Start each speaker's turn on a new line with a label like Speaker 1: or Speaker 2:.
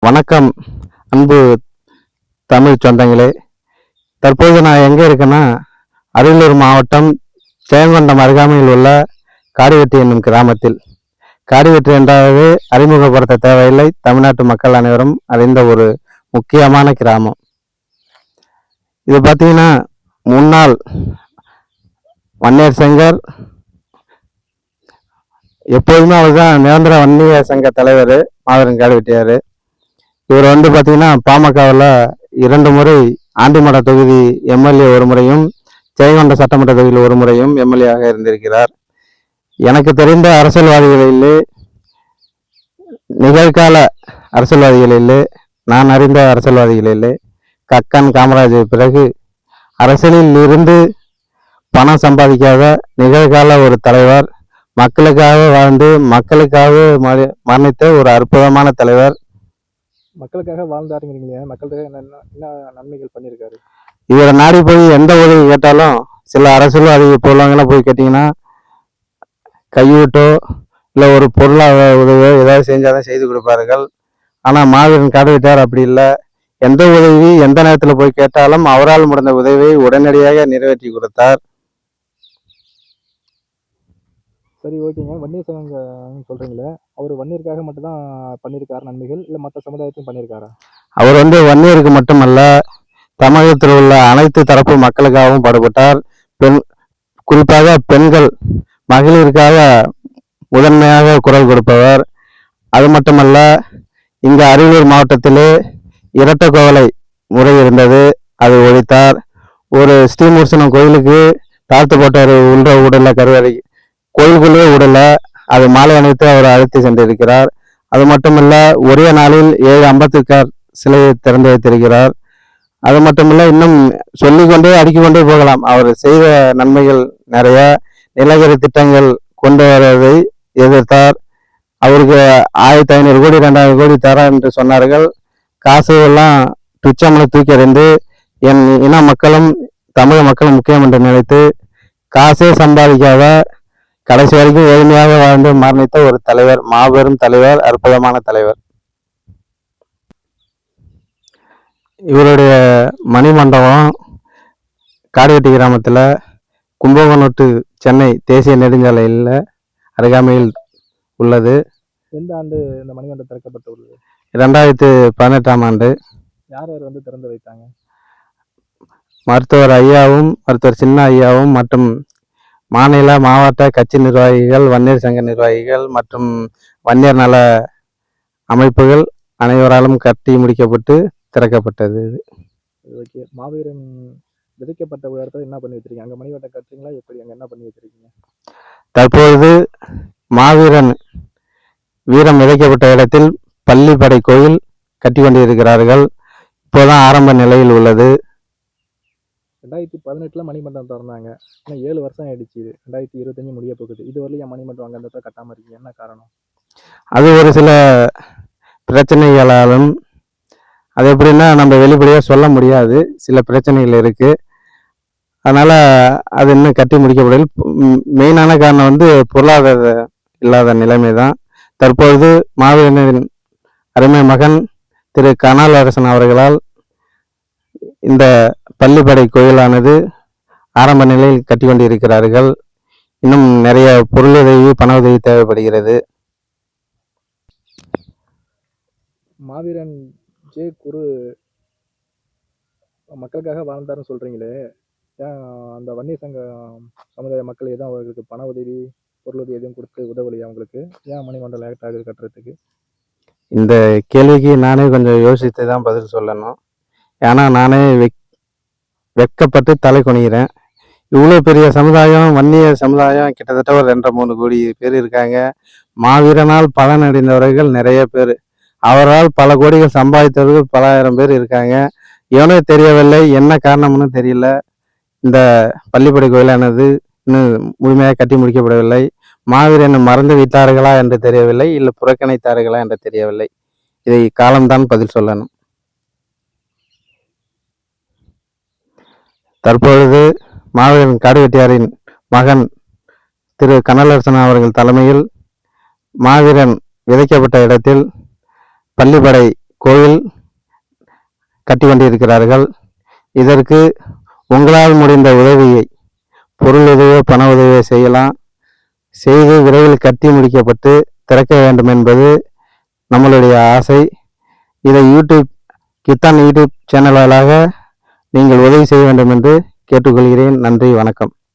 Speaker 1: வணக்கம் அன்பு தமிழ் சொந்தங்களே. தற்போது நான் எங்கே இருக்கேன்னா, அரியலூர் மாவட்டம் ஜெயங்கொண்டம் அருகாமையில் உள்ள காடுவெட்டி என்னும் கிராமத்தில். காடுவெட்டி என்றாவது அறிமுகப்படுத்த தேவையில்லை, தமிழ்நாட்டு மக்கள் அனைவரும் அறிந்த ஒரு முக்கியமான கிராமம். இது பார்த்தீங்கன்னா, முன்னாள் வன்னியர் சங்கர், எப்போதுமே அவர் தான் நிரந்தர வன்னியர் சங்க தலைவர் மாவீரன் காடுவெட்டியார். இவர் பார்த்தீங்கன்னா பாமகவில் 2 முறை ஆண்டிமட தொகுதி எம்எல்ஏ ஒரு முறையும், ஜெயங்கொண்ட சட்டமன்ற தொகுதியில் ஒரு முறையும் எம்எல்ஏவாக இருந்திருக்கிறார். எனக்கு தெரிந்த அரசியல்வாதிகளிலே, நிகழ்கால அரசியல்வாதிகளிலே, நான் அறிந்த அரசியல்வாதிகளிலே கக்கன் காமராஜ் பிறகு அரசியலில் இருந்து பணம் சம்பாதிக்காத நிகழ்கால ஒரு தலைவர், மக்களுக்காக வாழ்ந்து மக்களுக்காக மரணித்த ஒரு அற்புதமான தலைவர்.
Speaker 2: மக்களுக்காக வாழ்ந்தாருங்கிறீங்களே, மக்களுக்காக என்ன நன்மைகள் பண்ணியிருக்காரு?
Speaker 1: இவரை நாடி போய் எந்த உதவி கேட்டாலும், சில அரசியல்வாதி போலவங்களாம் போய் கேட்டிங்கன்னா கைவிட்டோ இல்லை ஒரு பொருளாதார உதவியோ ஏதாவது செஞ்சாதான் செய்து கொடுப்பார்கள். ஆனால் மாவீரன் காடுவெட்டியார் அப்படி இல்லை. எந்த உதவி எந்த நேரத்தில் போய் கேட்டாலும் அவரால் முடிந்த உதவியை உடனடியாக நிறைவேற்றி கொடுத்தார்.
Speaker 2: சரி, ஓகேங்க. வன்னியர் சங்கம் சொல்றீங்களே, அவர் வன்னியருக்காக மட்டும்தான் பண்ணியிருக்காரு நன்மைகள், இல்லை மற்ற சமுதாயத்தையும் பண்ணியிருக்காரா?
Speaker 1: அவர் வன்னியருக்கு மட்டுமல்ல, தமிழகத்தில் உள்ள அனைத்து தரப்பு மக்களுக்காகவும் பாடுபட்டார். குறிப்பாக பெண்கள் மகளிருக்காக முதன்மையாக குரல் கொடுப்பவர். அது மட்டுமல்ல, இங்கு அரியலூர் மாவட்டத்திலே இரட்டை கோவலை முறை இருந்தது, அதை ஒழித்தார். ஒரு ஸ்ரீமுர்சனம் கோயிலுக்கு தாழ்த்து போட்டவர் உள்ள உடல கருவறை கோயிலுக்குள்ளே உடல அது மாலை அணிவித்து அவர் அழைத்து சென்றிருக்கிறார். அது மட்டுமல்ல, ஒரே நாளில் 7 அம்பேத்கர் சிலையை திறந்து வைத்திருக்கிறார். அது மட்டுமல்ல, இன்னும் சொல்லிக்கொண்டே அடுக்கிக் கொண்டே போகலாம். அவர் செய்த நன்மைகள் நிறைய. நிலக்கரி திட்டங்கள் கொண்டு வருவதை எதிர்த்தார். அவருக்கு 1500 கோடி 2000 கோடி தர என்று சொன்னார்கள். காசு எல்லாம் துச்சமலை தூக்கி எறிந்து என் இன மக்களும் தமிழக மக்களும் முக்கியம் என்று நினைத்து காசே சம்பாதிக்காத கடைசி வரைக்கும் எளிமையாக வாழ்ந்து மரணித்த ஒரு தலைவர், மாபெரும் தலைவர், அற்புதமான தலைவர். இவருடைய மணிமண்டபம் காடுவெட்டி கிராமத்தில் கும்பகோணம் டு சென்னை தேசிய நெடுஞ்சாலையில் அருகாமையில் உள்ளது.
Speaker 2: எந்த ஆண்டு இந்த மணிமண்டபம் திறக்கப்பட்டுள்ளது?
Speaker 1: 2018ஆம் ஆண்டு.
Speaker 2: யார் யார் திறந்து வைத்தாங்க?
Speaker 1: மருத்துவர் ஐயாவும் மருத்துவர் சின்ன ஐயாவும் மற்றும் மாநில மாவட்ட கட்சி நிர்வாகிகள், வன்னியர் சங்க நிர்வாகிகள் மற்றும் வன்னியர் நல அமைப்புகள் அனைவராலும் கட்டி முடிக்கப்பட்டு திறக்கப்பட்டது.
Speaker 2: ஓகே. மாவீரன் விதைக்கப்பட்ட இடத்துல என்ன பண்ணி வச்சிருக்கீங்க? அங்கே மணிவட்டம் கட்டுறீங்களா? எப்படி அங்கே என்ன பண்ணி வச்சிருக்கீங்க?
Speaker 1: தற்பொழுது மாவீரன் வீரம் விதைக்கப்பட்ட இடத்தில் பள்ளிப்படை கோயில் கட்டி கொண்டிருக்கிறார்கள். இப்போதான் ஆரம்ப நிலையில் உள்ளது.
Speaker 2: 2018 மணிமண்டபம் திறந்தாங்க. ஆனால் 7 வருஷம் ஆயிடுச்சு. 2025 முடிய போகுது. இதுவரையும் என் மணிமண்டபம் அங்கே அந்த இடத்துல கட்டாமல் இருக்கீங்க, என்ன காரணம்?
Speaker 1: அது ஒரு சில பிரச்சனைகளாலும், அது எப்படின்னா நம்ம வெளிப்படையாக சொல்ல முடியாது, சில பிரச்சனைகள் இருக்கு. அதனால அது இன்னும் கட்டி முடிக்கப்படல. மெயினான காரணம் பொருளாதார இல்லாத நிலைமை தான். தற்பொழுது மாவீரனின் அருமை மகன் திரு கனகராசன் அவர்களால் இந்த பள்ளிப்படை கோயிலானது ஆரம்ப நிலையில் கட்டி கொண்டிருக்கிறார்கள். இன்னும் நிறைய பொருளுதவி, பண உதவி தேவைப்படுகிறது.
Speaker 2: மாவீரன் ஜே குரு மக்களுக்காக வாழ்ந்தாருன்னு சொல்றீங்களே, ஏன் அந்த வன்னியர் சங்க சமுதாய மக்கள் எதுவும் அவர்களுக்கு பண உதவி, பொருளுதவி எதுவும் கொடுத்து உதவலையா அவங்களுக்கு? ஏன் மணிமண்டலம் லேட் ஆகுது கட்டுறதுக்கு?
Speaker 1: இந்த கேள்விக்கு நானே கொஞ்சம் யோசித்து தான் பதில் சொல்லணும். ஏன்னா நானே வெட்கப்பட்டு தலை குனிகிறேன். இவ்வளோ பெரிய சமுதாயம், வன்னிய சமுதாயம் கிட்டத்தட்ட ஒரு 2-3 கோடி பேர் இருக்காங்க. மாவீரனால் பலனடைந்தவர்கள் நிறைய பேர். அவரால் பல கோடிகள் சம்பாதித்தவர்கள் பல ஆயிரம் பேர் இருக்காங்க. எவனோ தெரியவில்லை, என்ன காரணம்னு தெரியல. இந்த பள்ளிப்படை கோயிலானது இன்னும் முழுமையாக கட்டி முடிக்கப்படவில்லை. மாவீரனை மறந்து விட்டார்களா என்று தெரியவில்லை, இல்லை புறக்கணித்தார்களா என்று தெரியவில்லை. இதை காலம்தான் பதில் சொல்லணும். தற்பொழுது மாவீரன் காடுவெட்டியாரின் மகன் திரு கனகராசன் அவர்கள் தலைமையில் மாவீரன் விதைக்கப்பட்ட இடத்தில் பள்ளிப்படை கோயில் கட்டி கொண்டிருக்கிறார்கள். இதற்கு உங்களால் முடிந்த உதவியை, பொருள் உதவியோ பண உதவியோ செய்யலாம். செய்து விரைவில் கட்டி முடிக்கப்பட்டு திறக்க வேண்டும் என்பது நம்மளுடைய ஆசை. இதை கித்தான் யூடியூப் சேனல் வாயிலாக நீங்கள் உதவி செய்ய வேண்டும் என்று கேட்டுக்கொள்கிறேன். நன்றி, வணக்கம்.